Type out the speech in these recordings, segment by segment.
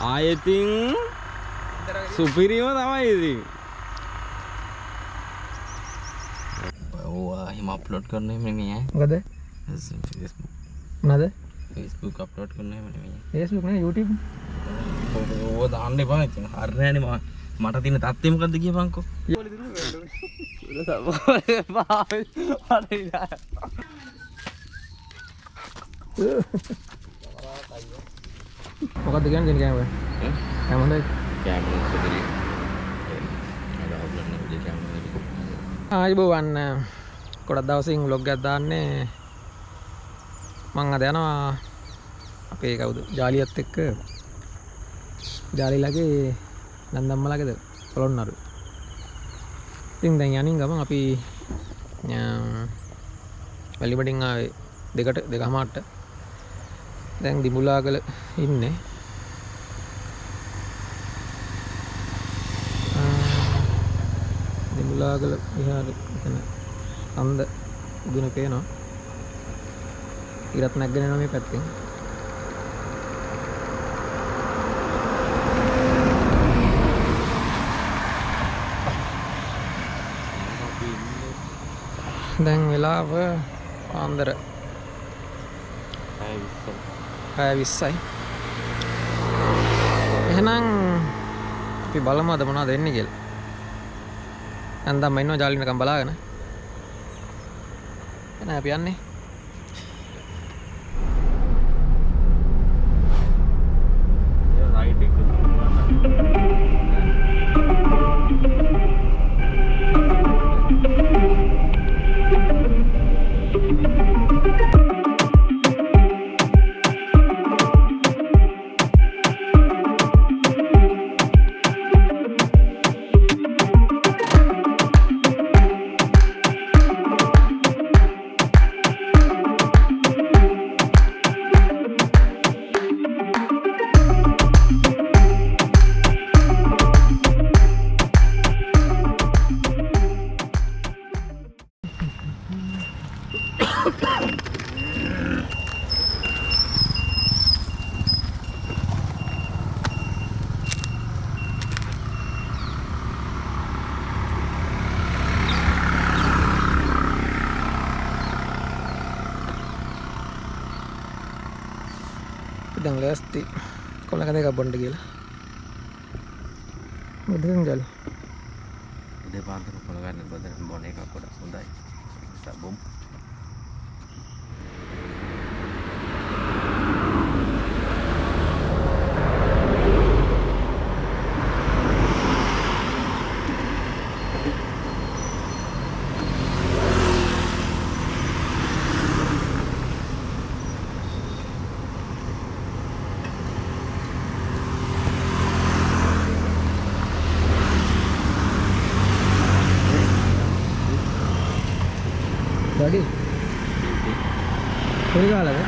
ආයෙතින් සුපිරිම තමයි ඉතින්. ඔවා හිම අප්ලෝඩ් කරන්නේ නෙමෙයි ඈ. මොකද? Facebook. මොනද? Facebook අප්ලෝඩ් කරන්නේ නෙමෙයි. Facebook නේ YouTube. ඕවා දාන්න එපා ඉතින්. හරියනේ මට තියෙන තත්ත්වය මොකද්ද කියපන්කෝ. මොකද්ද කියන්නේ දෙන කෑම? කෑම හොඳයි. කෑම සුපිරි. අද හොබලන්න උදේ කෑම හොඳයි. ආයිබෝවන් ගොඩක් දවසින් vlog එකක් දාන්නේ. මං අද යනවා අපේ කවුද ජාලියත් එක්ක ජාලිලගේ නන්දම්මලගේද පොළොන්නරුව. ඉතින් දැන් යනින් ගමන් අපි වැලිමඩින් ආවේ දෙකමාරට. දැන් දිමුලාගල ඉන්නේ. දිමුලාගල විහාර එතන අන්ද දුන පේනවා. ඉරත් නැගගෙන යනවා මේ පැත්තෙන්. දැන් වෙලාව පාන්දර 6:20යි. එහෙනම් අපි බලමු අද මොනවද වෙන්නේ කියලා. නැන්දම්ම ඉන්නවා ජාලිනකම් බලාගෙන. එහෙනම් අපි යන්නේ. දැන් ලෑස්ති කොල්ල කඳ එකක් බොන්න කියලා. මොකද ගාලි? උදේ පාන්දර කොල්ල ගන්න බදන බොන එකක් ගොඩක් හොඳයි. සබම්. Daddy, කොයි කාලද?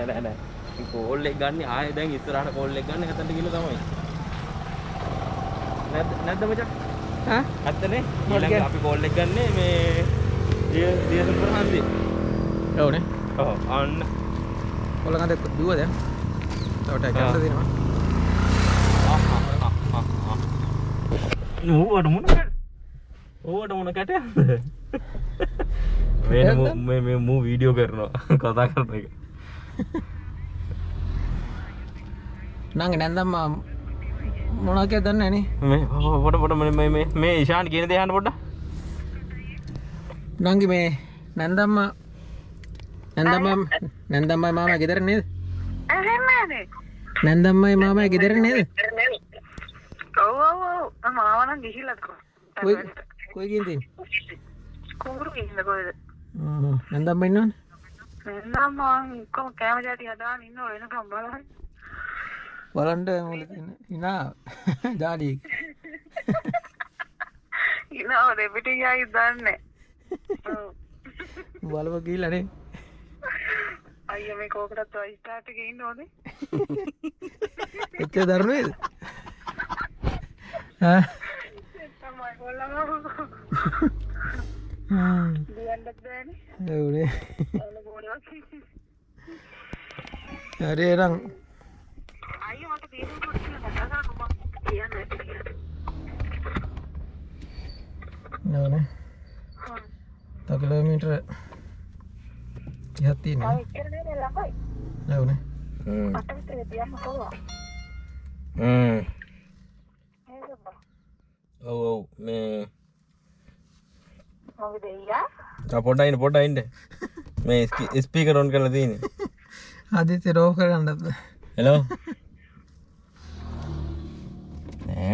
නෑ. කෝල් එක ගන්න ආයෙ දැන් ඉස්සරහට කෝල් එක ගන්න හතට ගිහලා තමයි. නැද්ද මචං? හා? ඇත්තනේ. ඊළඟ අපි කෝල් එක ගන්නේ මේ දියසුපුර හන්දිය. ඔව්නේ. ඔව් අන්න. කොල්ල කන්ද දුව දැන්. තවට කැමති දෙනවා. ඕවට මොන කැටයක්ද? මේ මූ වීඩියෝ කරනවා කතා කරන එක. නංගි නැන්දම්ම මොනවද කියලා දන්නේ නැනේ. මේ ඉෂාන් කියන දේ අහන්න පොඩ්ඩක්. නංගි මේ නැන්දම්මයි මාමා ගෙදර නේද? නැන්දම්මයි මාමා ගෙදර නේද? ඔව් මාව නම් ගිහිල්ලා කොයි ගින්ද ඉන්නේ? කුඹුරු ගිහිල්ලා කොහෙද? නැන්දම්ම ඉන්නවනේ. නැන්දම්ම කොහොම කැම ජාති හදාගෙන ඉන්නව එනකම් බලන්න. බලන්න මොකද ඉන්නේ? ඉනා ජාලි. ඉනව දෙපිටින් ආයි දන්නේ. බලව ගිහිල්ලානේ. අයියා මේ කෝකටත් ඔය ස්ටාර්ට් එකේ ඉන්න ඕනේ. එච්චර දරුණුවේද? ඈ තමයි කොල්ලම. දියන්නත් බෑනේ. ඒනේ. අල බෝලක්. හරි එහෙනම් අයියා මට දේශන කොට කියලා කතා කරන්න මම කියන්නේ කියලා. නෝනේ. තව කිලෝමීටර 30ක් තියෙනවා. ආ එච්චර නේද ළඟයි. නෝනේ. අට විතර තියන්න කොහොමද? ඔව් මේ මොකද ඊයා? පොඩ්ඩයි ඉන්න මේ ස්පීකර් ඔන් කරලා තියෙන්නේ. ආදිත්‍ය රෝව කරගන්නත්. හෙලෝ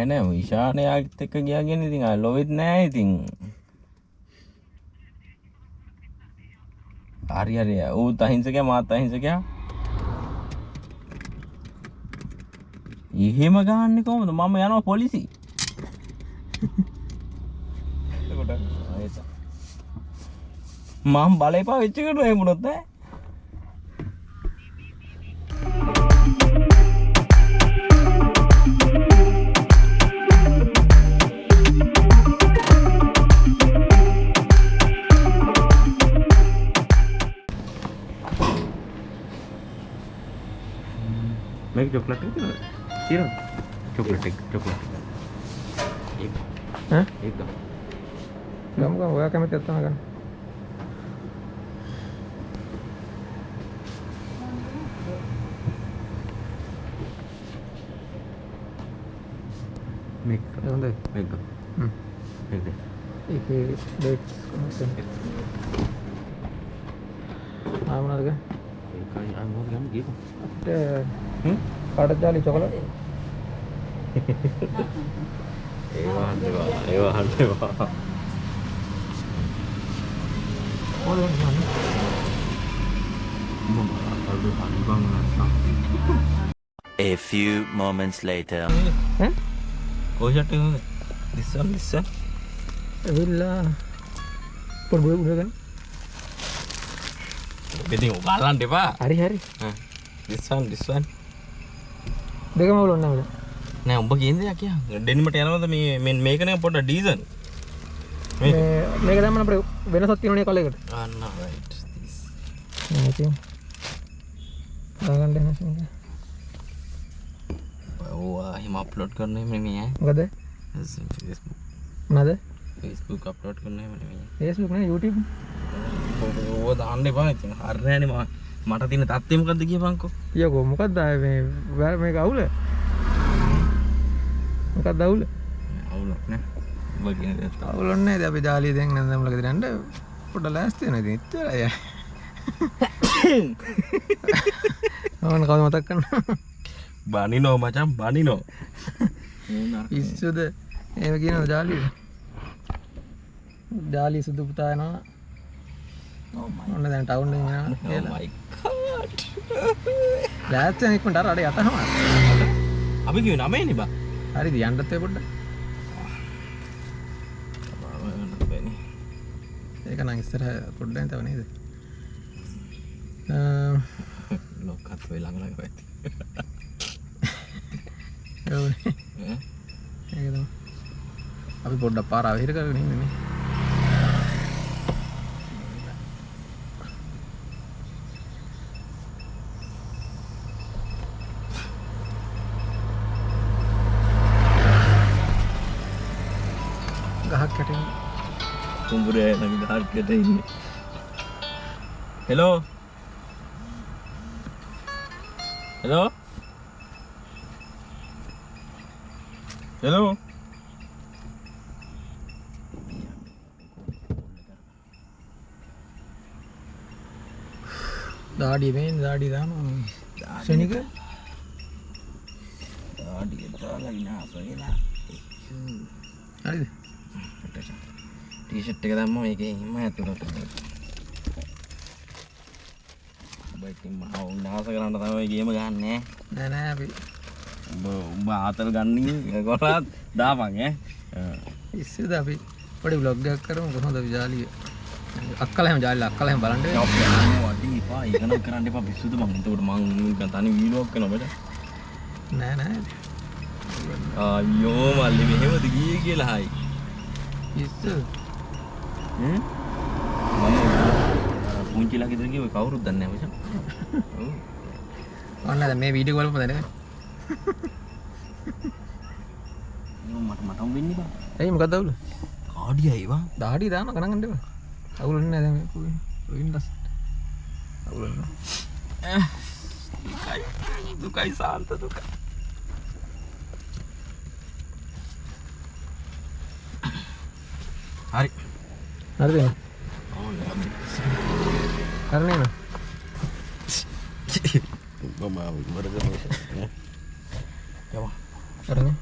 නෑ විශානයාත් එක්ක ගියාගෙන ඉතින් ආ ලොවෙත් නෑ ඉතින් හරි ඌ අහිංසකයා මාත් අහිංසකයා එහෙම ගහන්නේ කොහොමද මම යනවා පොලිසි එතකොට ආයෙත් මම බලේ පාවිච්චි කරනවා එහෙම වුණොත් නෑ मैं चॉकलेट सीरम चॉकलेट एक हाँ एक दो गम होगा क्या मैं तेता मगन मेक दे एक दो एक दे एक डेट आमना लगे एक आई बहुत गम गिव කඩදාලි චොකලට් ඒවා හදේවා A few moments later. කොහෙට යන්නේ දිස්සන් එවිල්ලා පොඩ්ඩක් උඩගෙන ඉතින් බලන්න එපා හරි දිස්සන් දෙකම උලන්න උඩ නෑ උඹ කියන්නේ දෙයක් කියා ඩෙනිමට යනවද මේ මේක නේ පොඩ්ඩක් ඩීසන් මේක දැම්මම අපිට වෙනසක් තියෙනනේ කලයකට අන්න රයිට් this ඉතින් දාගන්න වෙනස් නේද ඔවා හිම අප්ලෝඩ් කරන්නේ මේ මොකද Facebook මොනවද Facebook අප්ලෝඩ් කරන්නේ මේ Facebook නේ YouTube ඕව දාන්න එපා ඉතින් හරියන්නේ මට තියෙන තත්ත්වය මොකද්ද කියපන්කෝ ඊයකෝ මොකක්ද මේ මේක අවුල මොකක්ද අවුල අවුලක් නෑ ඔබ කියන දේ අවුල නැහැ අපි ජාලිය දැන් නැන්දම ළඟ දිනන්න පොඩ්ඩ ලෑස්ති වෙනවා ඉතින් ඉච්චරයි ඕන කවුද මතක් කරන්න බනිනෝ මචං බනිනෝ පිස්සුද එහෙම කියනවා ජාලි සුදු පුතා යනවා ඔන්න දැන් ටවුන් එකෙන් යනවා කියලා my god ලෑස්ති වෙන ඉක්මනට අර යතහම අපි කිව්වේ 9 නේ බා හරිද යන්නත් ඒ පොඩ්ඩක් ඒක නම් ඉස්සරහ පොඩ්ඩක් තව නේද ලොක්කත් වෙයි ළඟ වෙති ඔව්නේ ඒක තමයි අපි පොඩ්ඩක් පාර අවහිර කරගෙන ඉන්නේ නේ ගහක් යටින් කුඹුරේ නැගි ගහක් යට ඉන්නේ හෙලෝ දාඩිය මේන් දාඩිය දානවා ශනික දාඩිය දාලා විනාශ වෙලා හරිද ටී-ෂර්ට් එක දැම්මම මේකේ හිම ඇතුළට බයිටින් මාව විනාශ කරන්න තමයි ගේම ගන්නෑ නෑ අපි උඹ ආතල් ගන්නේ කොටත් දාපන් ඉස්සෙද අපි පොඩි vlog එකක් කරමු කොහොමද විජාලිය අක්කලා හැම ජාලිලා අක්කලා හැම බලන්න වෙනවා අපි යනවා වඩි එපා ඉගෙනක් කරන්න එපා පිස්සුද මං එතකොට මං තනි වීලොග් කරනවා මට නෑ අයියෝ මල්ලි මෙහෙමද ගියේ කියලා හයි ඉස්සෙ මම පුංචිලා ගෙදර ගියේ ඔය කවුරුත් දන්නේ නැහැ මචං ඔන්න දැන් මේ වීඩියෝ බලමු දැන් මටම වෙන්නේ බා ඇයි මොකක්ද අවුල කාඩියයි වා දාඩිය දාන ගණන් ගන්න එපා අවුල නෑ දැන් මේ වින්ඩෝස් අවුල නෑ දුකයි සාන්ත දුකයි හරි හරිද කරන්නේ නෑ මම ඉවර කරනවා යමු කරන්නේ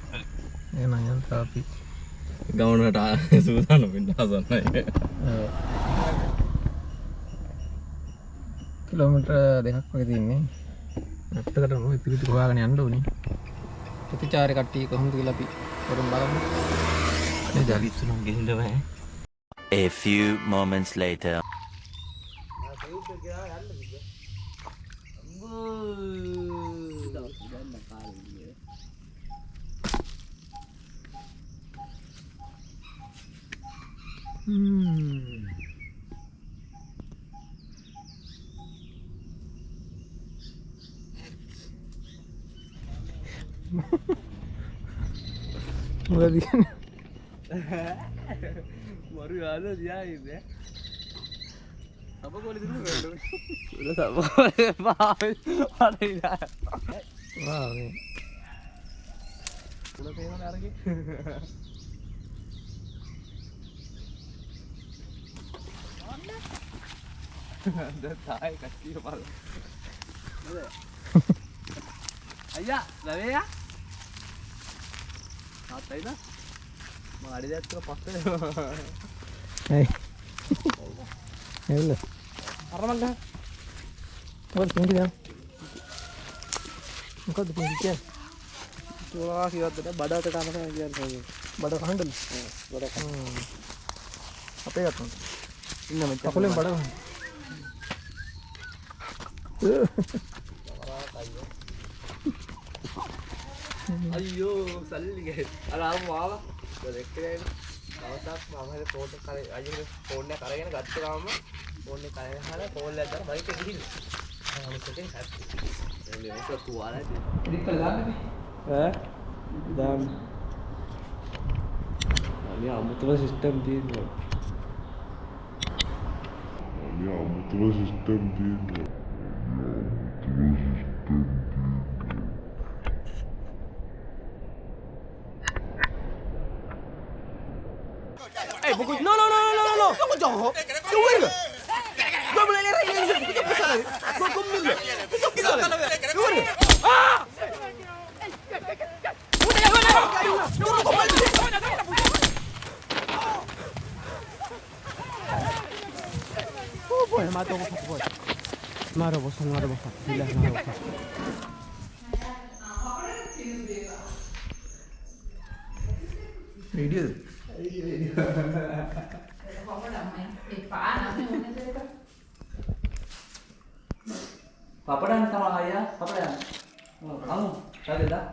එහෙනම් යන්න අපි ගමනට සූදානම් වෙන්න හදන්නේ කිලෝමීටර් 2ක් වගේ තියෙන්නේ නැත්තකට මොකද ඉතිරි හොයාගෙන යන්න ඕනේ ප්‍රතිචාරය කට්ටිය කොහොමද කියලා අපි පොරම් බලමු මේ ජලිස්සුනම් ගෙහින්න බෑ A few moments later. මොකද කියන්නේ මරු යාද දියායිද අප කොලි දුරු කරලා වා මේ කුල තේමන අරගෙන දැන් තායි කට්ටිය බලන්න අයියා ලවේයා තාත්තයිද මම අඩි දෙයක් තුන පස්සේ ඇයි එවල අරමන් ගහ මොකද පින්කි දැන් මොකද පින්කි කියන්නේ තුවා කිව්වද බඩට කන කියන්නේ බඩ කහන්නද බඩ අපේ ගත්තා ඉන්න මෙච්චර කකුලෙන් බඩ කහන්න අයියෝ සල්ලි ගේ අර ආව මාව දෙක්කේ දවසක් මම හරි ෆෝන් එක කරේ අයියෝ ෆෝන් එක අරගෙන ගත්ත ගමන් ෆෝන් එක කරගෙන හරි කෝල් එකක් දාලා බයික් එක ගිහින් අනිත් එකෙන් හැප්පි එන්නේ ඒක තුවාලයි ඉතින් කළා දාන්නේ ඈ දාන්න අනිය අමුතුම සිස්ටම් තියෙනවා Eh, buku no. Kamu jauh. Kamu ini. Gua boleh lari ini. Kita besar. Gua dulu. Kita besar. Gua ini. Ah! Oh, boy, mata aku boy. Maro bos. Bila maro bos. Video. Papadan sama ayah, papadan. Kamu, tadi dah.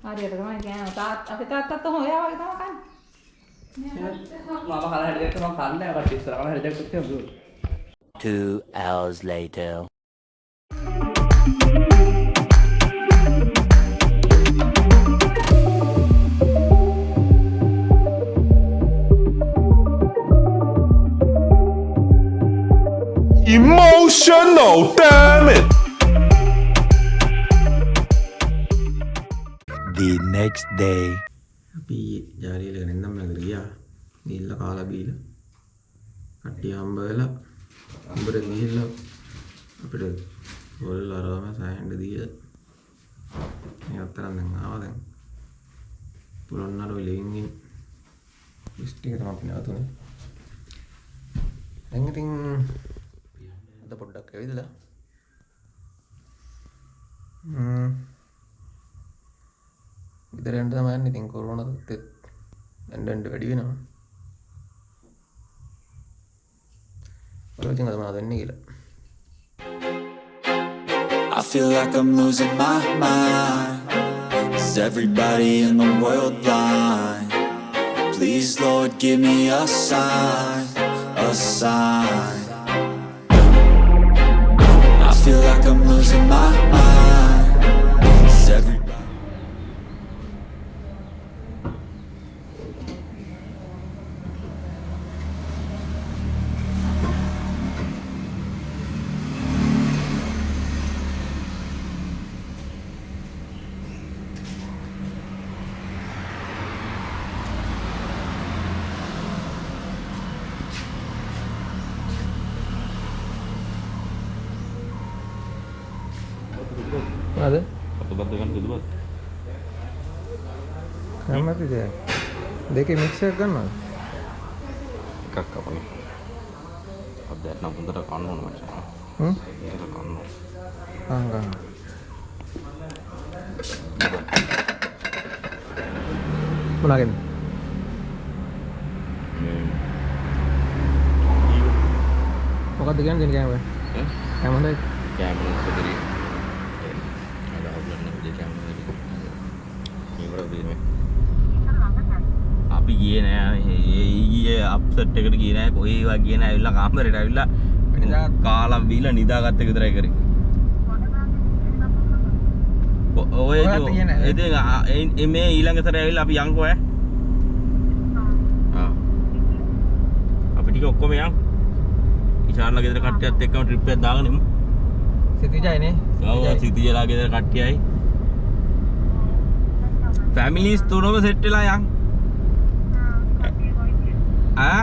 හරියට තමයි කියන්නේ අපේ තාත්තත් හොයා වගේ තමයි කන්නේ. මම කල හැඩයක් මම කන්නේ කට ඉස්සර කල හැඩයක් කිව්වා bro. 2 hours later. Emotional, damn it! The next day. අපි ජාලියල ගෙනින්නම් නගර ගියා. ගිහිල්ලා කාලා බීලා කට්ටිය හම්බ වෙලා උඹට ගිහිල්ලා අපිට හොල් අරවම සෑහෙන්න දීලා මේ අතරන් දැන් ආවා දැන් පොළොන්නරුව ලිවිං ඉන් ලිස්ට් එක තමයි අපි නවතුනේ. දැන් ඉතින් අද පොඩ්ඩක් ඇවිදලා ගෙදර යන්න තමයි යන්නේ. ඉතින් කොරෝනා තත්ත්වෙත් දැන් වැඩි වෙනවා. බලන්න අද මොනවද වෙන්නේ කියලා. I feel like I'm losing my mind. Is everybody in the world blind? Please, Lord, give me a sign, a sign. I feel like I'm losing my mind. Is everybody මොනවද? අතපත් ගන්න දුදුවත්. කැමතිද? දෙකේ මික්ස් එක ගන්නවද? එකක් කපන්න. අද නම් හොඳට කන්න ඕන මචං. ඒක කන්න ඕන. ගන්න. මොනවාගෙන්ද? මොකක්ද කියන්නේ දෙන්නේ කැමරේ? කැමරේ කැමරේ සුදුරි. අද අවුලන්නේ දෙ කැමරේ. මේවල දෙන්නේ. අපි ගියේ නෑ ඊයේ අප්සෙට් එකට ගියේ නෑ කොහේ වා ගියේ නෑ ඇවිල්ලා කාමරේට ඇවිල්ලා කාලා බීලා නිදාගත්ත විතරයි කරේ. ඔය ඉතින් මේ ඊළඟ සැරේ ඇවිල්ලා අපි යන්කෝ ඈ. අපි ටික ඔක්කොම යන්. ඉෂාන්ලා ගෙදර කට්ටියත් එක්කම ට්‍රිප් එකක් දාගෙන ඉමු. සිතිජයිනේ. ඔව් සිතිජලා ගෙදර කට්ටියයි. ෆැමිලිස් තුනම සෙට් වෙලා යන්. ආ